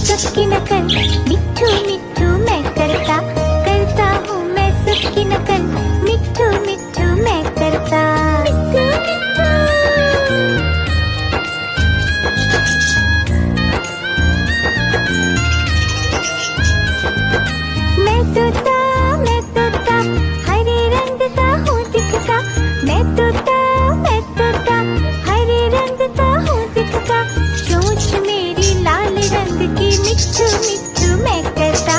सबकी नकल, मिट्ठू मिट्ठू मैं करता, करता हूँ मैं सबकी नकल, मिट्ठू मिट्ठू मैं करता। मैं तोता हरे रंग का हूँ दिखता, मैं तोता हरे रंग का हूँ दिखता, चोंच मेरी लाल रंग की, मिट्ठू मिट्ठू मैं करता,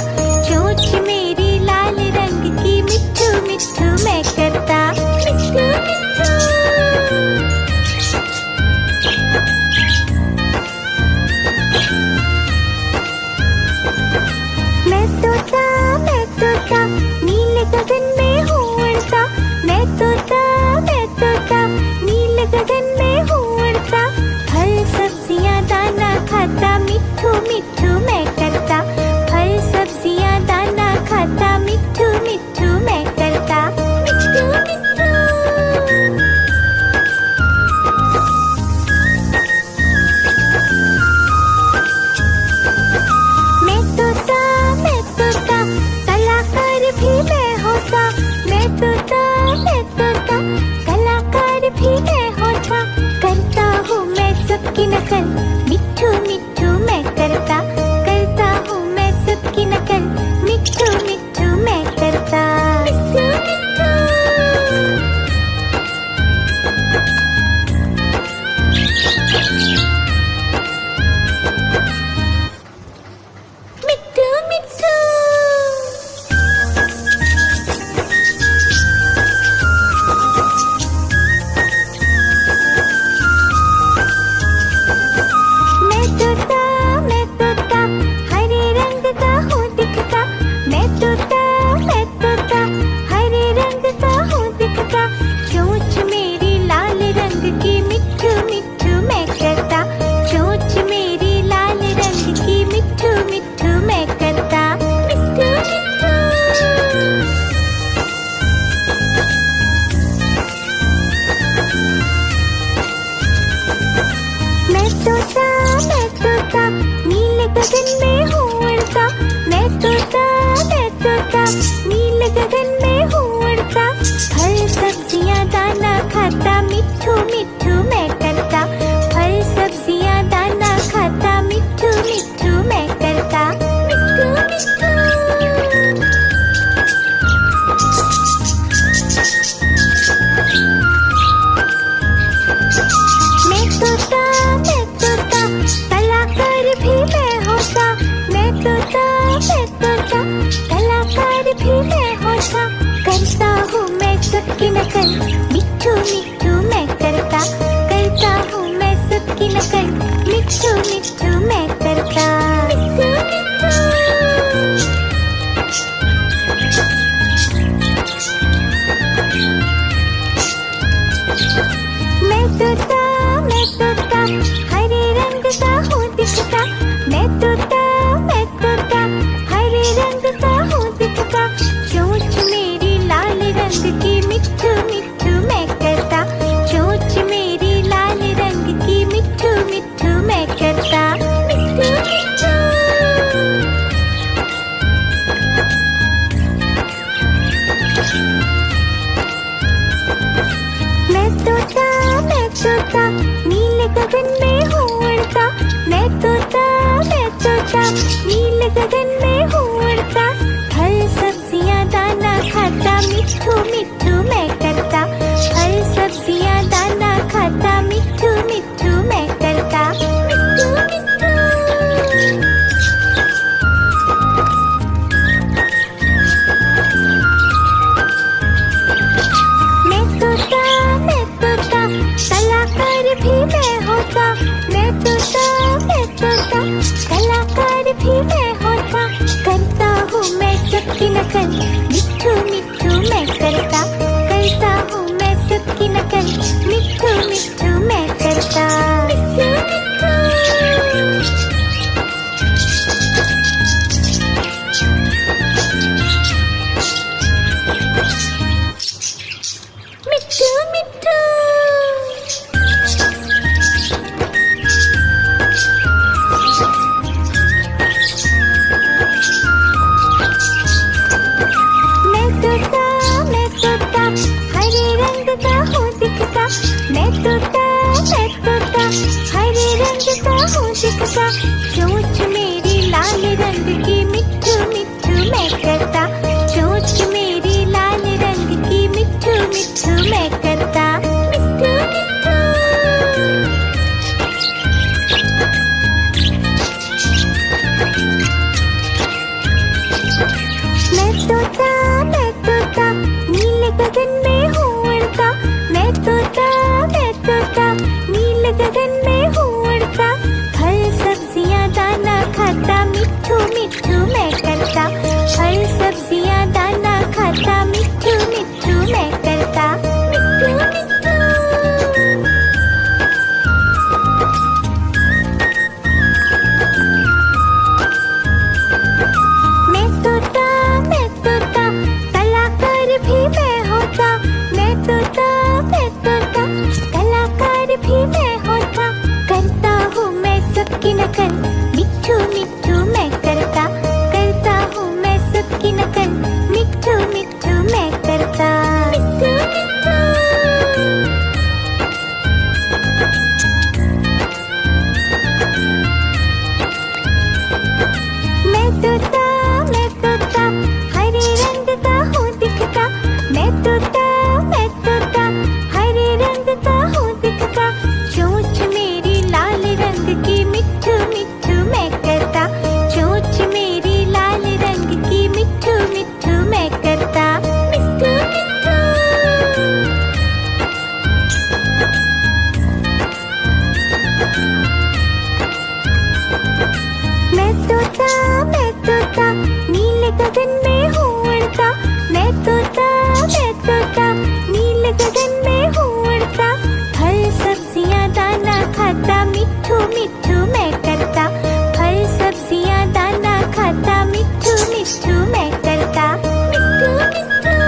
चोंच मेरी लाल रंग की, मिट्ठू मिट्ठू मैं करता। मैं तोता नीले गगन में हूँ उड़ता, मैं तोता नीले गगन में हूँ उड़ता, फल सब्जियाँ दाना खाता, मिट्ठू मिट्ठू मैं करता, फल सब्जियाँ दाना खाता, मिट्ठू मिट्ठू मैं करता। मैं तोता कलाकार भी मैं होता, मैं तोता कलाकार भी मैं होता, करता हूँ मैं सबकी नकल, मिट्ठू मिट्ठू मैं करता, करता हूँ मैं सबकी नकल, मिट्ठू मिट्ठू मैं करता। मिट्ठू मिट्ठू मैं तोता हरे रंग का हूँ दिखता, मैं तोता हरे रंग का हूँ दिखता, चोंच मेरी लाल रंग की, मिट्ठू मिट्ठू मैं करता, चोंच मेरी लाल रंग की, मिट्ठू मिट्ठू मैं करता। मैं तोता नीले गगन में हूँ उड़ता, मैं तोता नीले गगन में हूँ उड़ता, फल सब्जियाँ दाना खाता, मिट्ठू मिट्ठू मैं करता, फल सब्जियाँ दाना खाता, मिट्ठू मिट्ठू मैं करता। मैं तोता कलाकार भी मैं होता, मैं तोता कलाकार भी मैं होता, करता हूँ मैं सबकी नकल, मिट्ठू मिट्ठू मैं करता, करता हूँ मैं सबकी नकल, मिट्ठू मिट्ठू मैं करता। मैं तोता हरे रंग का हूँ दिखता, मैं तोता हरे रंग का हूँ दिखता, चोंच मेरी लाल रंग की, मिट्ठू मिट्ठू मैं करता, चोंच मेरी लाल रंग की, मिट्ठू मिट्ठू मैं करता। मैं तोता नीले गगन में हूँ उड़ता, मैं तोता नीले गगन में हूँ उड़ता, फल सब्जियाँ दाना खाता, मिट्ठू मिट्ठू मैं करता, फल सब्जियाँ दाना खाता, मिट्ठू मिट्ठू मैं करता। मैं तोता कलाकार भी मैं होता, मैं तोता कलाकार भी मैं होता, करता हूँ मैं सबकी नकल, मिट्ठू मिट्ठू मैं करता, तोता, चोंच मेरी लाल रंग की मिट्ठू मिट्ठू मैं करता, चोंच मेरी लाल रंग की मिट्ठू मिट्ठू मैं करता, मिट्ठू मिट्ठू। मैं तोता नीले गगन में हूँ उड़ता, मैं तोता नीले गगन में हूँ उड़ता, फल सब्जियाँ दाना खाता, मिट्ठू मिट्ठू मैं करता, फल सब्जियाँ दाना खाता, मिट्ठू मिट्ठू मैं करता, मिट्ठू मिट्ठू। मैं तोता कलाकार भी मैं होता, मैं तोता कलाकार भी मैं होता, करता हूँ मैं सबकी नकल, मिट्ठू मिट्ठू मैं करता हूँ मैं सबकी नकल, मिट्ठू मिट्ठू मैं करता, मिट्ठू मिट्ठू। मैं तोता हरे रंग का हूँ दिखता, मैं तोता हरे रंग का हूँ दिखता, चोंच मेरी लाल रंग की मिट्ठू मिट्ठू मैं करता, चोंच मेरी लाल रंग की मिट्ठू मिट्ठू मैं करता, मिट्ठू मिट्ठू। मैं तोता नीले गगन में हूँ उड़ता, मैं तोता नीले गगन में हूँ उड़ता, फल सब्जियाँ दाना खाता, मिट्ठू मिट्ठू मैं करता, फल सब्जियाँ दाना खाता, मिट्ठू मिट्ठू मैं करता, मिट्ठू मिट्ठू।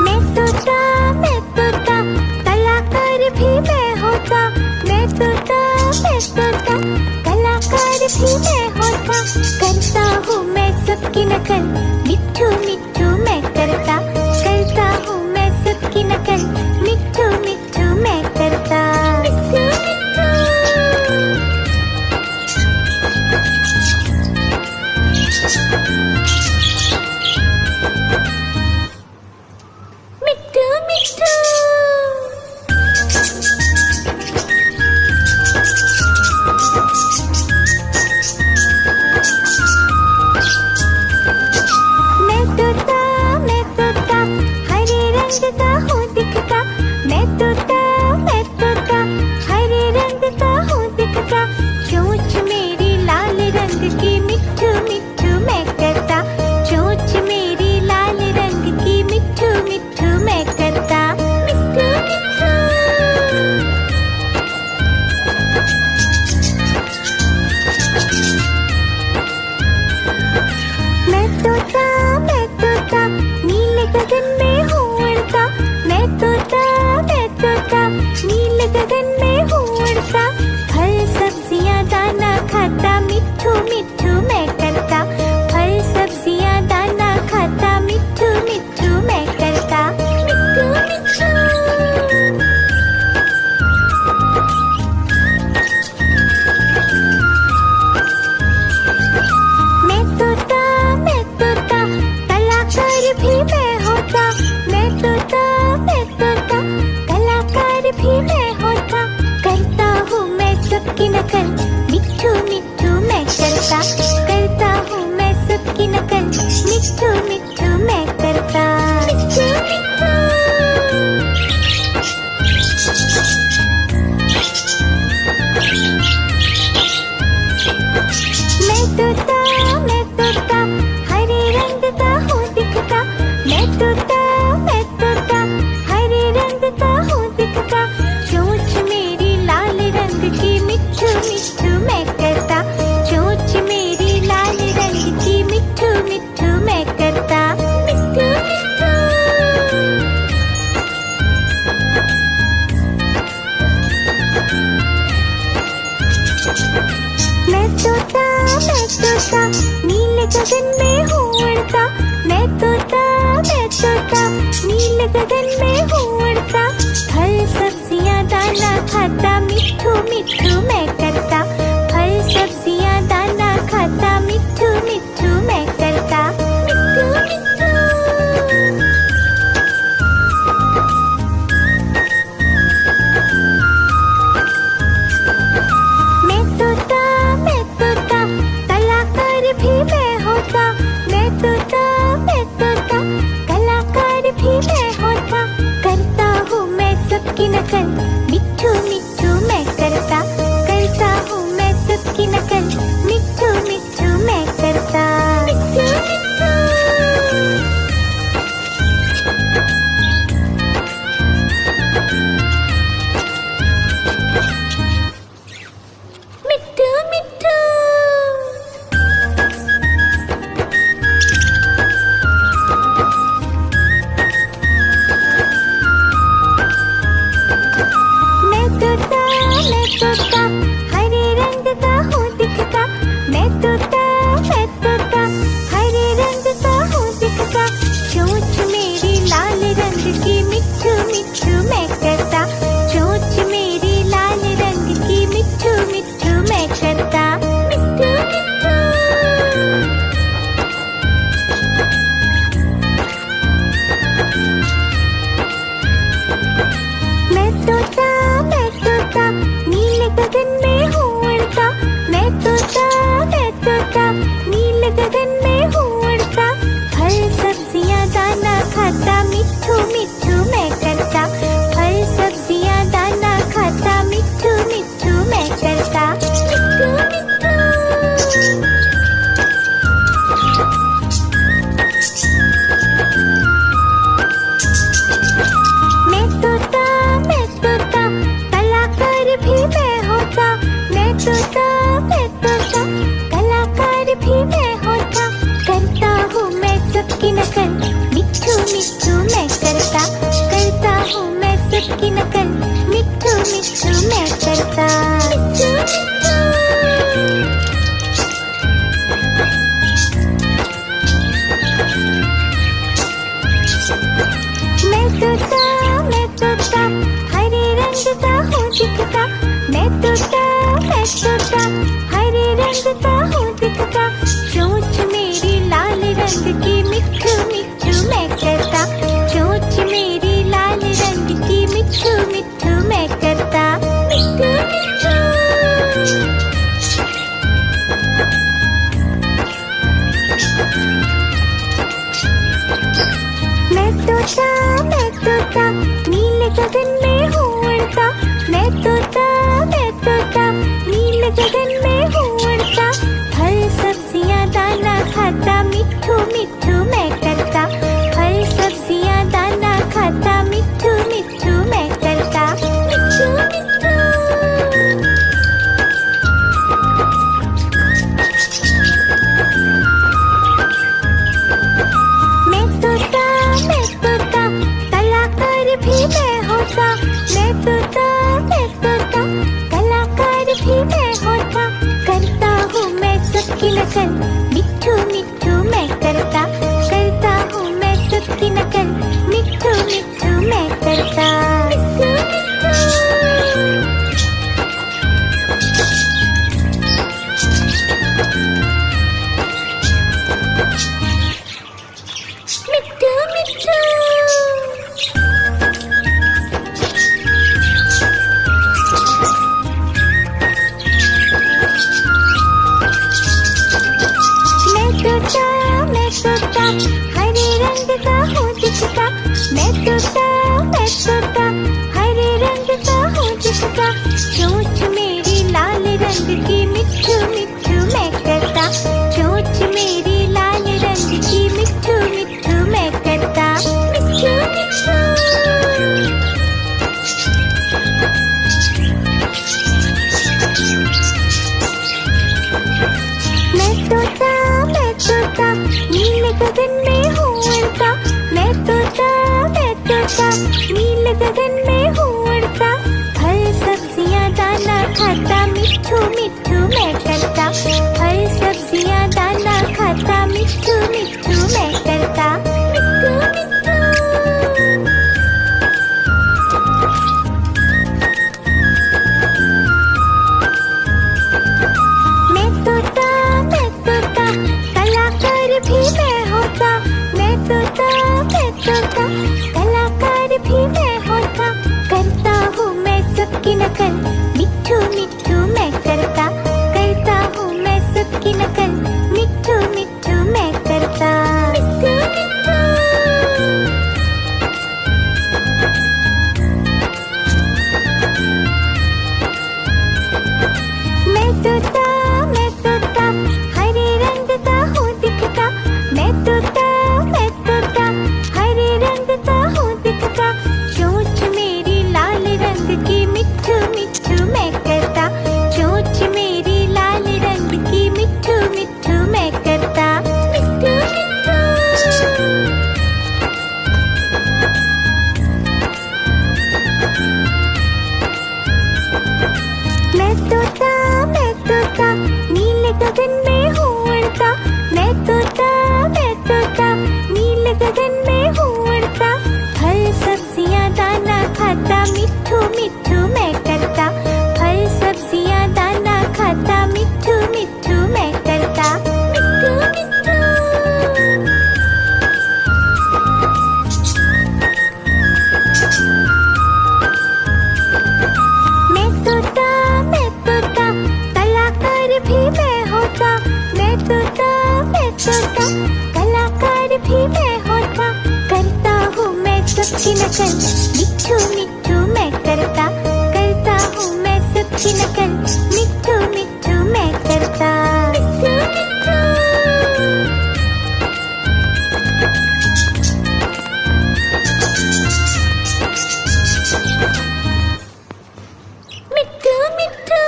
मैं तोता कलाकार भी मैं होता, मैं तोता कलाकार भी मैं होता, करता हूँ मैं सबकी नकल, मिट्ठू मिट्ठू मैं करता हूँ मैं सबकी नकल, मिट्ठू मिट्ठू मैं करता, मिट्ठू मिट्ठू। मिट्ठू मिट्ठू। मैं तोता हरे रंग का हूँ दिखता, मैं तोता हरे रंग का हूँ दिखता, चोंच मेरी लाल रंग की मिट्ठू मिट्ठू मैं करता, चोंच मेरी लाल रंग की मिट्ठू मिट्ठू मैं करता, मिट्ठू मिट्ठू। मैं तोता नीले गगन में हूँ उड़ता, मैं तोता नीले गगन में हूँ उड़ता, फल सब्जियाँ दाना खाता, मिट्ठू मिट्ठू मैं करता, फल सब्जियाँ दाना खाता, मिट्ठू मिट्ठू मैं करता, मिट्ठू मिट्ठू। मैं तोता कलाकार भी मैं होता, मैं तोता कलाकार भी मैं होता, करता हूँ मैं सबकी नकल, मिट्ठू मिट्ठू मैं करता हूँ मैं सबकी नकल, मिट्ठू मिट्ठू मैं करता, मिट्ठू मिट्ठू। मैं तोता हरे रंग का हूँ दिखता, मैं तोता हरे रंग का हूँ दिखता, चोंच मेरी लाल रंग की मिट्ठू मिट्ठू मैं करता, चोंच मेरी लाल रंग की मिट्ठू मिट्ठू मैं करता, मिट्ठू मिट्ठू। मैं तोता नीले गगन में हूँ उड़ता, मैं तोता नीले गगन में हूँ उड़ता, फल सब्जियाँ दाना खाता, मिट्ठू मिट्ठू मैं करता। फल सब्जियाँ दाना खाता, मिट्ठू मिट्ठू मैं करता। मिट्ठू मिट्ठू। मैं तोता, कलाकार भी मैं होता। मैं तोता, कलाकार भी मैं होता। करता हूँ मैं सबकी नकल, मिट्ठू मिट्ठू मैं करता। करता हूँ मैं सबकी नकल, मिट्ठू मिट्ठू मैं करता। मिट्ठू मिट्ठू। मिट्ठू मिट्ठू। मैं तोता, हरे रंग का हूँ दिखता। मैं तोता, हरे रंग का हूँ दिखता। चोंच मेरी लाल रंग की, मिट्ठू मिट्ठू मैं करता। चोंच मेरी लाल रंग की, मिट्ठू मिट्ठू मैं करता। मिट्ठू मिट्ठू। मैं तोता, नीले गगन में हूँ उड़ता। मैं तोता, नीले गगन में हूँ उड़ता। फल सब्जियाँ दाना खाता, मिट्ठू मिट्ठू मैं करता। फल सब्जियाँ दाना खाता, मिट्ठू मिट्ठू मैं करता। मिट्ठू मिट्ठू। मैं तोता, कलाकार भी मैं होता। मैं तोता, कलाकार भी मैं होता। करता हूँ मैं सबकी नकल, मिट्ठू मिट्ठू मैं करता। करता हूँ मैं सबकी नकल, मिट्ठू मिट्ठू मैं करता। मिट्ठू मिट्ठू। मैं तोता, हरे रंग का हूँ दिखता। मैं तोता, हरे रंग का हूँ दिखता। चोंच मेरी लाल रंग की, मिट्ठू मिट्ठू मैं करता। चोंच मेरी लाल रंग की, मिट्ठू मिट्ठू मैं करता। मिट्ठू मिट्ठू। मैं तोता, नीले गगन में हूँ उड़ता। मैं तोता, नीले गगन में हूँ उड़ता। फल सब्जियाँ दाना खाता, मिट्ठू मिट्ठू मैं करता। फल सब्जियाँ दाना खाता, मिट्ठू मिट्ठू मैं करता। मिट्ठू मिट्ठू। मैं तोता, कलाकार भी मैं होता। मैं तोता, कलाकार भी मैं होता। करता हूँ मैं सबकी नकल, मिट्ठू मिट्ठू मैं करता। करता हूँ मैं सबकी नकल, मिट्ठू मिट्ठू मैं करता। मिट्ठू मिट्ठू। मिट्ठू मिट्ठू। मैं तोता, हरे रंग का हूँ दिखता। मैं तोता, हरे रंग का हूँ दिखता। चोंच मेरी लाल रंग की, मिट्ठू मिट्ठू मैं करता। चोंच मेरी लाल रंग की, मिट्ठू मिट्ठू मैं करता। मिट्ठू मिट्ठू। मैं तोता, नीले गगन में हूँ उड़ता। मैं तोता, नीले गगन में हूँ उड़ता। फल सब्जियाँ दाना खाता, मिट्ठू मिट्ठू मैं करता। फल सब्जियाँ दाना खाता, मिट्ठू मिट्ठू मैं करता। मिट्ठू मिट्ठू। भी मैं होता, मैं तोता, मैं तोता, कलाकार भी मैं होता। करता हूँ मैं सबकी नकल, मिट्ठू मिट्ठू मैं करता हूँ मैं सबकी नकल, मिट्ठू मिट्ठू मैं करता। मिट्ठू मिट्ठू मैं तोता हरे रंग का हूँ दिखता। मैं तोता हरे रंग का हूँ दिखता। चोंच मेरी लाल रंग की, मिट्ठू मिट्ठू मैं करता। चोंच मेरी लाल रंग की, मिट्ठू मिट्ठू मैं करता। मिट्ठू मिट्ठू मैं तोता नीले गगन में हूँ उड़ता। मैं तोता नीले गगन में हूँ उड़ता। फल सब्जियाँ दाना खाता, मिट्ठू मिट्ठू मैं करता। फल सब्जियाँ दाना खाता, मिट्ठू मिट्ठू मैं करता। मिट्ठू मिट्ठू मैं तोता कलाकार भी मैं होता। मैं तोता कलाकार भी मैं होता। करता हूँ मैं सबकी नकल, मिट्ठू मिट्ठू मैं करता हूँ मैं सबकी नकल, मिट्ठू मिट्ठू मैं करता। मिट्ठू मिट्ठू मिट्ठू मिट्ठू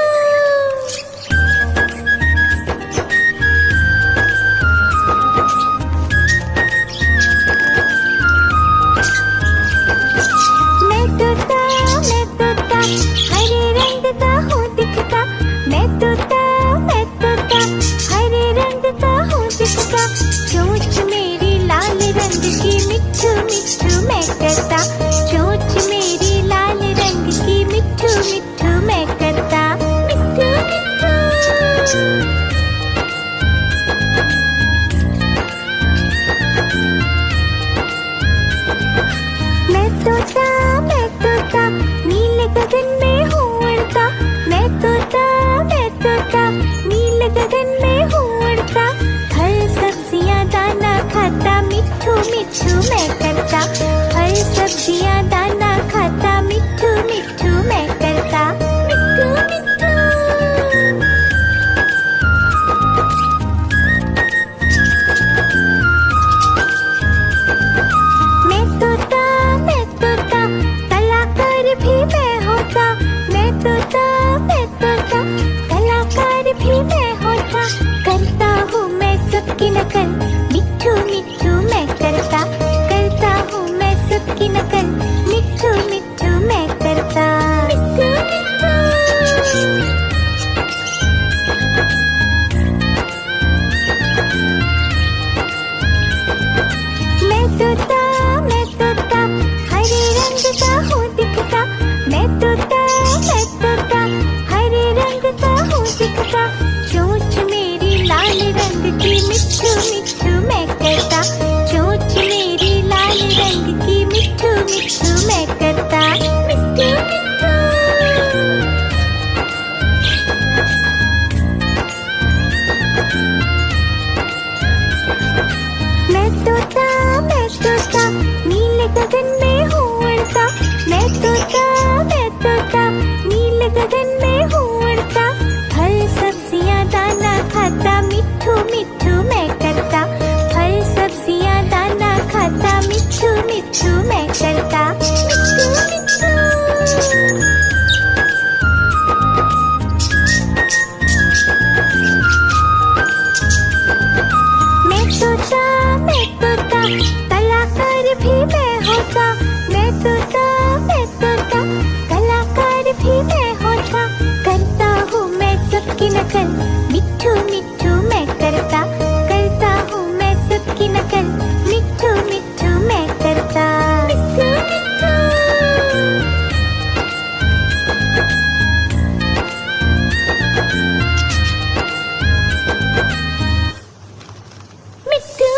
मैं तोता हरे रंग का हूँ दिखता। मैं तोता हरे रंग का हूँ दिखता। चोंच मेरी लाल रंग की, मिट्ठू मिट्ठू मैं करता। चोंच मेरी लाल रंग की, मिट्ठू मिट्ठू मैं करता। मिट्ठू मिट्ठू मैं तोता नीले गगन में हूँ उड़ता। मैं तोता नीले गगन में हूँ उड़ता। फल सब्जियाँ दाना खाता, मिट्ठू मिट्ठू मैं करता। फल सब्जियाँ दाना खाता, मिट्ठू मिट्ठू मैं करता। मिट्ठू मिट्ठू मैं तोता कलाकार भी मैं होता। मैं तोता कलाकार भी मैं होता। करता हूँ मैं सबकी नकल, मिट्ठू मिट्ठू मैं करता हूँ मैं सबकी नकल, मिट्ठू मिट्ठू मैं करता। मिट्ठू मिट्ठू मैं तोता हरे रंग का हूँ दिखता। मैं तोता हरे रंग का हूँ दिखता। चोंच मेरी लाल रंग की, मिट्ठू मिट्ठू मैं करता। चोंच मेरी लाल रंग की, मिट्ठू मिट्ठू मैं करता। मिट्ठू मिट्ठू मैं तोता नीले गगन में हूँ उड़ता। मैं तोता नीले गगन में हूँ उड़ता। फल सब्जियाँ दाना खाता, मिट्ठू मिट्ठू मैं करता। फल सब्जियाँ दाना खाता, मिट्ठू मिट्ठू मैं करता। मिट्ठू मिट्ठू मैं तोता कलाकार भी मैं होता। मैं तोता कलाकार भी मैं होता। करता हूँ मैं सबकी नकल, मिट्ठू मिट्ठू मैं करता हूँ मैं सबकी नकल, मिट्ठू मिट्ठू मैं करता। मिट्ठू मिट्ठू मिट्ठू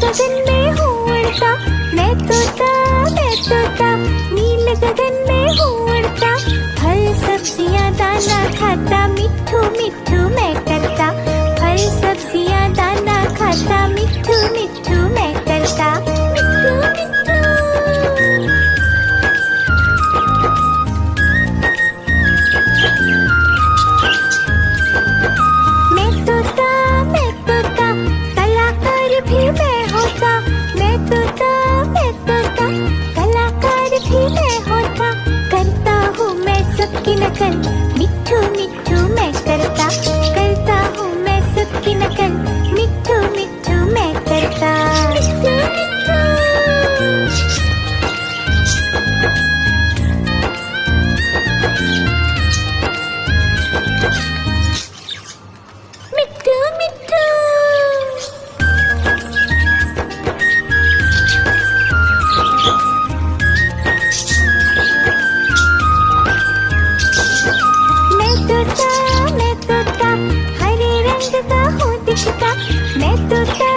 गगन में हूँ उड़ता, मैं तोता नीले गगन में हूँ उड़ता। फल सब्जियाँ दाना खाता, मिट्ठू मिट्ठू मैं करता। फल सब्जियाँ दाना खाता, मिट्ठू मिट्ठू मैं करता। मिट्ठू मिट्ठू। मैं तोता कलाकार भी मैं होता। मैं तोता कलाकार भी मैं होता। करता हूँ मैं सबकी नकल, मिट्ठू मिट्ठू मैं करता। करता हूँ मैं सबकी नकल, मिट्ठू मिट्ठू मैं करता। मिट्ठू मिट्ठू। मिट्ठू मिट्ठू। मैं तोता हरे रंग का हूँ दिखता। मैं तोता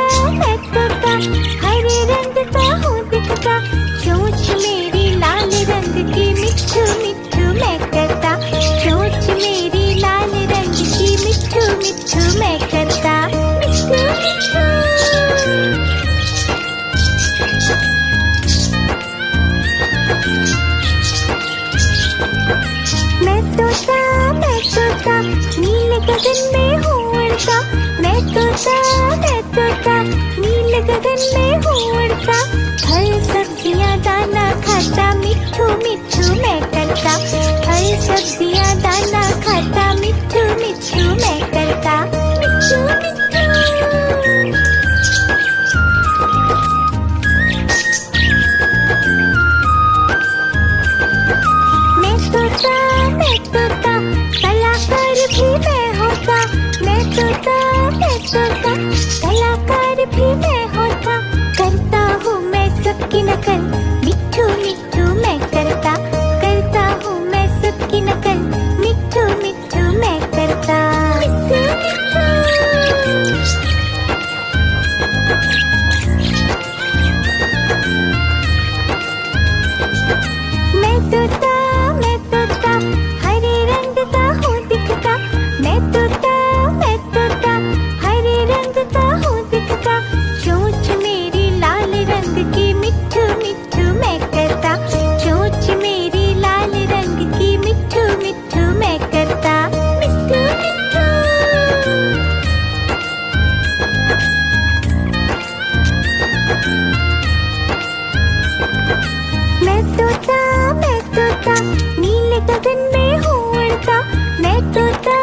हरे रंग का हूँ दिखता। चोंच मेरी लाल रंग की, मिट्ठू मिट्ठू मैं करता। चोंच मेरी लाल रंग की, मिट्ठू मिट्ठू मैं करता। मिट्ठू मिट्ठू। मैं तोता नीले गगन में हूँ उड़ता। मैं तोता नीले गगन में हूँ उड़ता। फल सब्जियाँ दाना खाता, मिट्ठू मिट्ठू मैं करता। फल सब्जियाँ दाना खाता, मिट्ठू मिट्ठू मैं करता। मिट्ठू मिट्ठू। मैं तोता कलाकार भी मैं होता। मैं तोता कलाकार भी मैं होता। करता हूँ मैं सबकी नकल, मिट्ठू मिट्ठू मैं करता। करता हूँ मैं सबकी नकल, मिट्ठू मिट्ठू मैं करता। मिट्ठू मिट्ठू। मैं तोता हरे रंग का हूँ दिखता। मैं तोता हरे रंग का हूँ दिखता। चोंच मेरी लाल रंग की, मिट्ठू मिट्ठू मैं करता। चोंच मेरी लाल रंग की, मिट्ठू मिट्ठू मैं करता। मिट्ठू मिट्ठू। मैं तोता नीले गगन में हूँ उड़ता। मैं तोता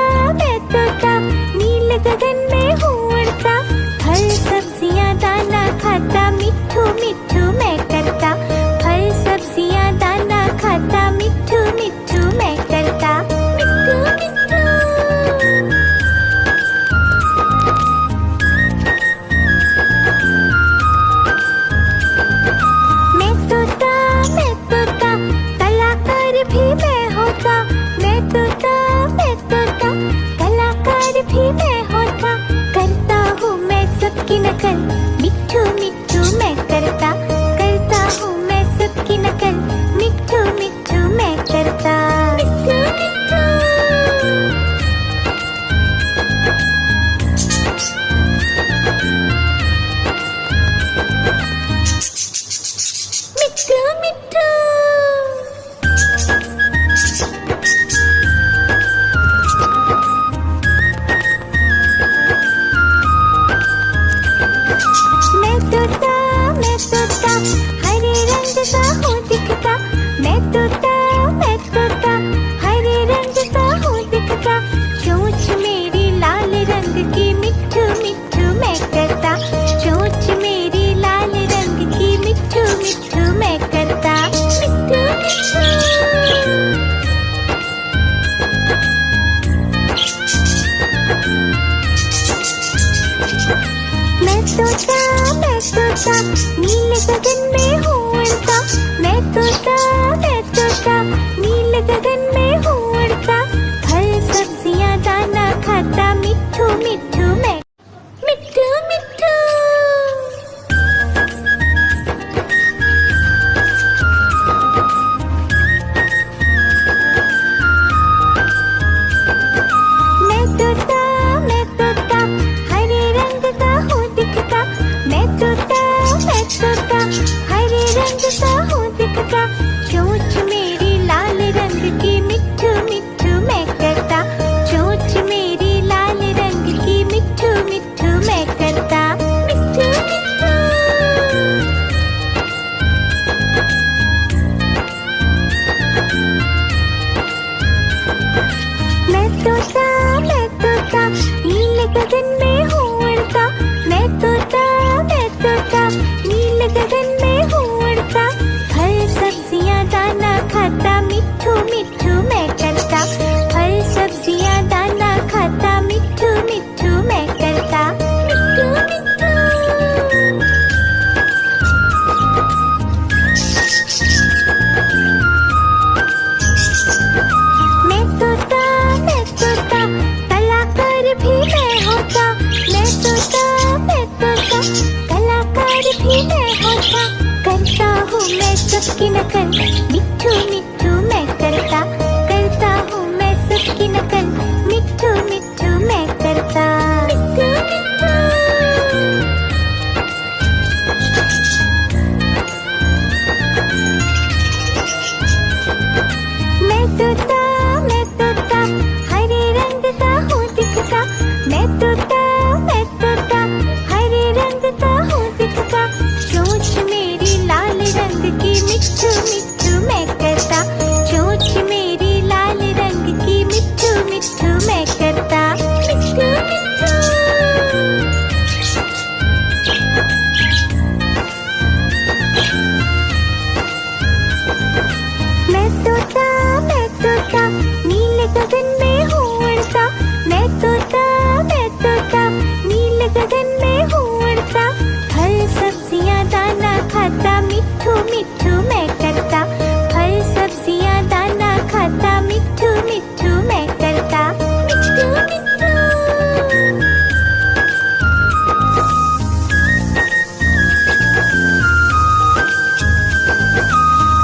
नीले गगन में हूँ उड़ता। फल सब्जियाँ दाना खाता, मिट्ठू मिट्ठू मैं करता। फल सब्जियाँ दाना खाता, मिट्ठू मिट्ठू मैं करता। मिट्ठू मिट्ठू। मैं तोता कलाकार भी मैं होता। मैं तोता कलाकार भी मैं होता। करता हूँ मैं सबकी नकल, मिट्ठू मिट्ठू मैं करता। करता हूँ मैं सबकी नकल, मिट्ठू मिट्ठू मैं करता। मिट्ठू मिट्ठू। मिट्ठू मिट्ठू। मिट्ठू मिट्ठू मैं करता, फल सब्जियां दाना खाता, मिट्ठू मिट्ठू मैं करता, मिट्ठू मिट्ठू। मैं तोता कलाकार भी मैं होता, मैं तोता कलाकार भी मैं होता, करता हूँ मैं सबकी नकल, मिट्ठू मिट्ठू मैं करता हूँ मैं सबकी नकल, मिट्ठू मिट्ठू मैं करता, मिट्ठू मिट्ठू। मैं तोता हरे रंग का हूँ दिखता, मैं तोता हरे रंग का हूँ दिखता, चोंच मेरी लाल रंग की, मिट्ठू मिट्ठू मैं करता, चोंच मेरी लाल रंग की, मिट्ठू मिट्ठू मैं करता, मिट्ठू मिट्ठू। मैं तोता नीले गगन में हूँ उड़ता, मैं तोता नीले गगन में हूँ उड़ता, फल सब्जियां दाना खाता, मिट्ठू मिट्ठू मैं करता, फल सब्जियां दाना खाता, मिट्ठू मिट्ठू मैं करता, मिट्ठू मिट्ठू।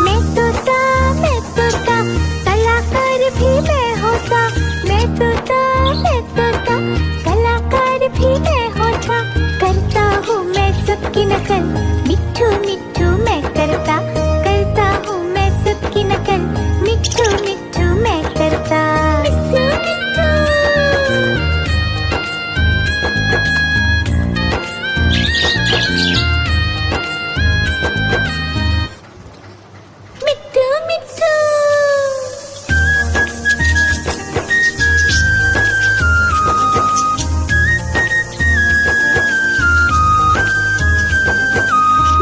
मैं तोता कलाकार भी मैं होता, मैं तोता कलाकार भी मैं होता, करता हूँ मैं सबकी नकल, मिट्ठू मिट्ठू मैं करता हूँ मैं सबकी नकल, मिट्ठू मिट्ठू मैं करता, मिट्ठू मिट्ठू। मिट्ठू मिट्ठू।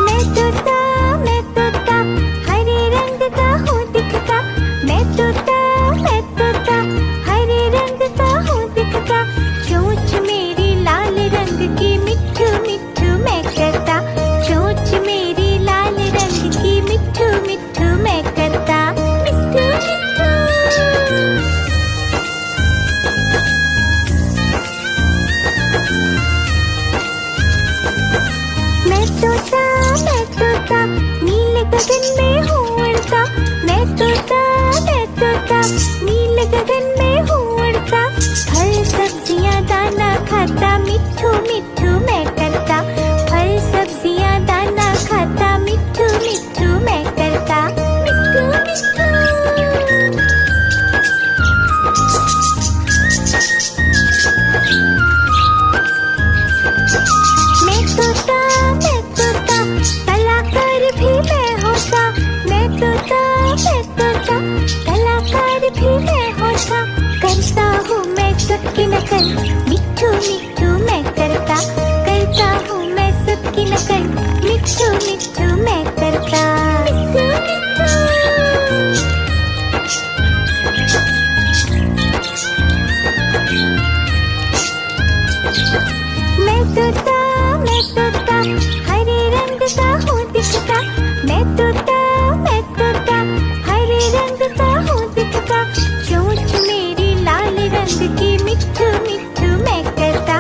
मैं तोता हरे रंग का हूँ दिखता, मैं तोता हरे रंग का हूँ दिखता, चोंच मेरी लाल रंग की, मिट्ठू मिट्ठू मैं करता, चोंच मेरी लाल रंग की, मिट्ठू मिट्ठू मैं करता, मिट्ठू मिट्ठू। मैं तोता नीले गगन में हूँ उड़ता, मैं तोता नीले गगन में हूँ उड़ता, फल सब्जियां दाना खाता, मिट्ठू मिट्ठू मैं करता, फल सब्जियां दाना खाता, मिट्ठू मिट्ठू मैं करता, मिट्ठू मिट्ठू। मैं तोता कलाकार भी मैं होता, मैं तोता कलाकार भी मैं होता, करता हूँ मैं सबकी नकल, मिट्ठू मिट्ठू मैं करता हूँ मैं सबकी नकल, मिट्ठू मिट्ठू मैं करता, मिट्ठू मिट्ठू। मैं तोता हरे रंग का हूँ दिखता, मैं तोता हरे रंग का हूँ दिखता, चोंच मेरी लाल रंग की, मिट्ठू मिट्ठू मैं करता,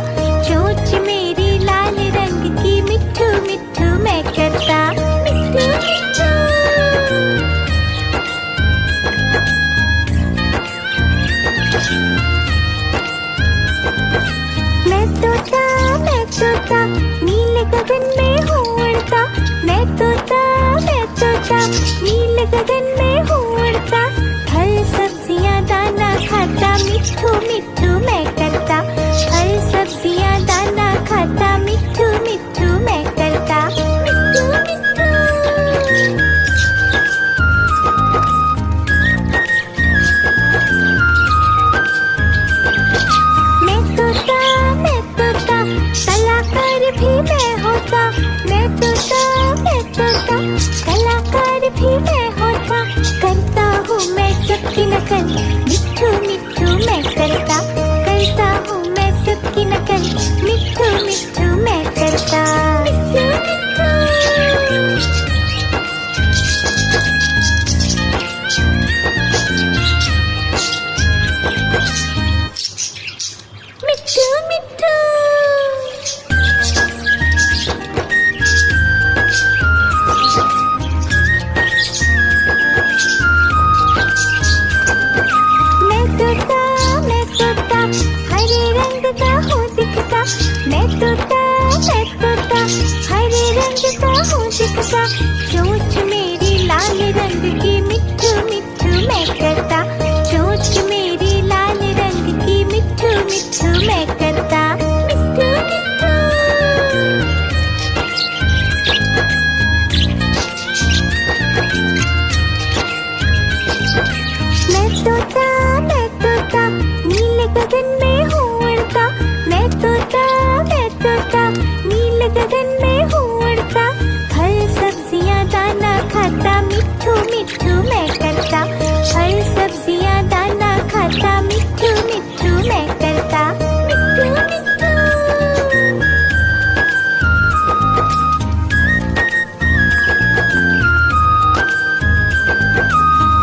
मैं तोता नीले गगन में हूँ उड़ता। मैं तोता नीले गगन में हूँ उड़ता। फल सब्जियाँ दाना खाता मिट्ठू मिट्ठू मैं करता। फल सब्जियाँ दाना खाता मिट्ठू मिट्ठू मैं करता। मिट्ठू मिट्ठू।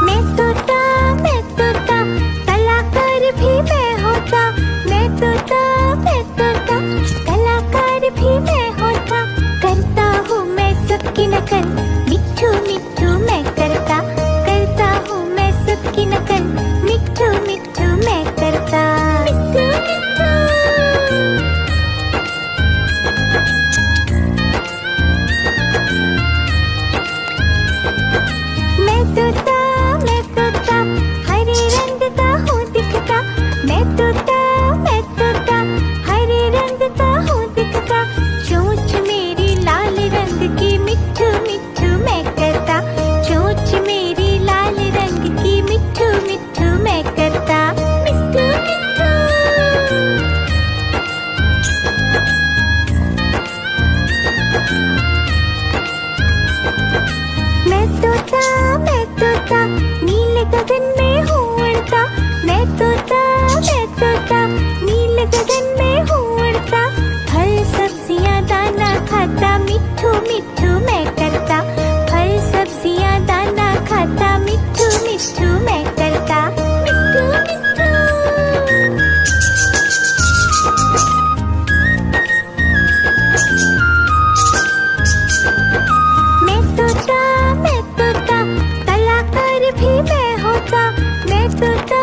मैं तोता कलाकार भी मैं होता। मैं तोता कलाकार भी मैं होता। करता हूँ मैं सबकी नकल मिट्ठू मिट्ठू मैं करता। करता हूँ मैं सबकी नकल मिट्ठू मिट्ठू मैं करता। मिट्ठू मिट्ठू। मैं तोता हरे रंग का हूँ दिखता। मैं तोता हरे रंग का हूँ दिखता। चोंच मेरी लाल रंग की मिट्ठू मिट्ठू मैं करता। चोंच मेरी लाल रंग की मिट्ठू मिट्ठू मैं करता। मिट्ठू मिट्ठू। मैं तोता नीले गगन में हूँ उड़ता। मैं तोता नीले गगन में हूँ उड़ता। फल सब्जियाँ दाना खाता मिट्ठू मिट्ठू मैं करता। फल सब्जियाँ दाना खाता मिट्ठू मिट्ठू मैं करता। मिट्ठू मिट्ठू। मैं तोता कलाकार भी मैं होता। मैं तोता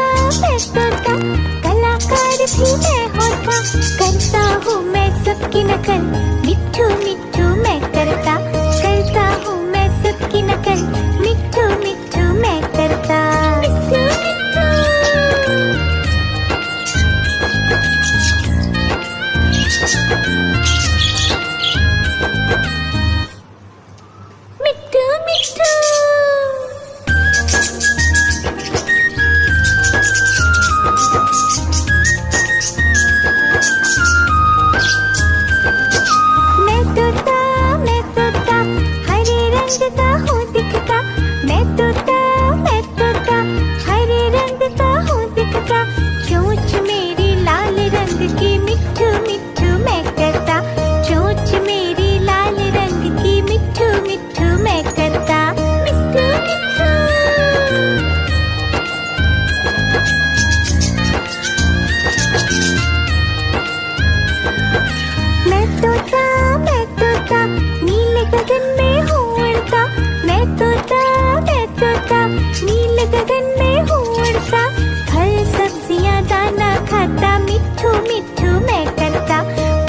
कलाकार भी मैं होता। करता हूँ मैं सबकी नकल मिट्ठू मिट्ठू मैं करता। करता हूँ मैं सबकी नकल मिट्ठू मिट्ठू मैं करता। मिट्ठू मिट्ठू। मिट्ठू मिट्ठू। मैं तोता हरे रंग का हूँ दिखता। मैं तोता हरे रंग का हूँ दिखता। चोंच मेरी लाल रंग की मिट्ठू मिट्ठू मैं करता। चोंच मेरी लाल रंग की मिट्ठू मिट्ठू मैं करता। मिट्ठू मिट्ठू। मैं तोता नीले गगन में हूँ उड़ता। मैं तोता नीले गगन में हूँ उड़ता। फल सब्जियाँ दाना खाता मिट्ठू मिट्ठू मैं करता।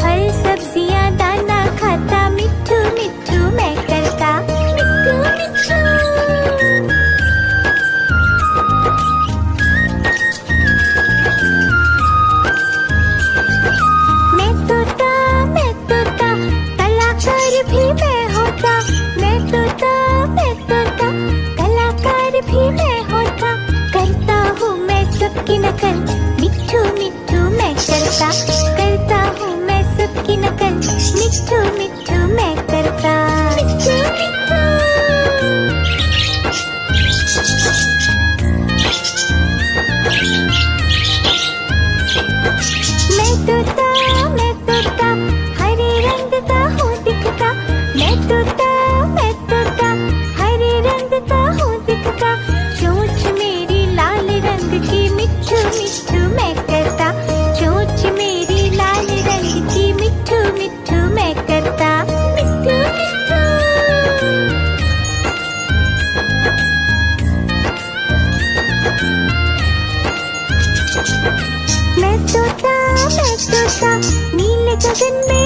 फल सब्जियाँ दाना खाता मिट्ठू मिट्ठू मैं करता। मिट्ठू मिट्ठू। मैं तोता कलाकार भी मैं होता। मैं तोता कलाकार भी मैं होता। करता हूँ मैं सबकी नकल मिट्ठू मिट्ठू मैं करता। करता हूँ मैं सबकी नकल मिट्ठू मिट्ठू मैं करता। मिट्ठू मिट्ठू। मैं तोता हरे रंग का हूँ दिखता। मैं तोता हरे रंग का हूँ दिखता। चोंच मेरी लाल रंग की मिट्ठू मिट्ठू मैं करता। चोंच मेरी लाल रंग की मिट्ठू मिट्ठू मैं करता। मिट्ठू मिट्ठू। मैं तोता नीले गगन में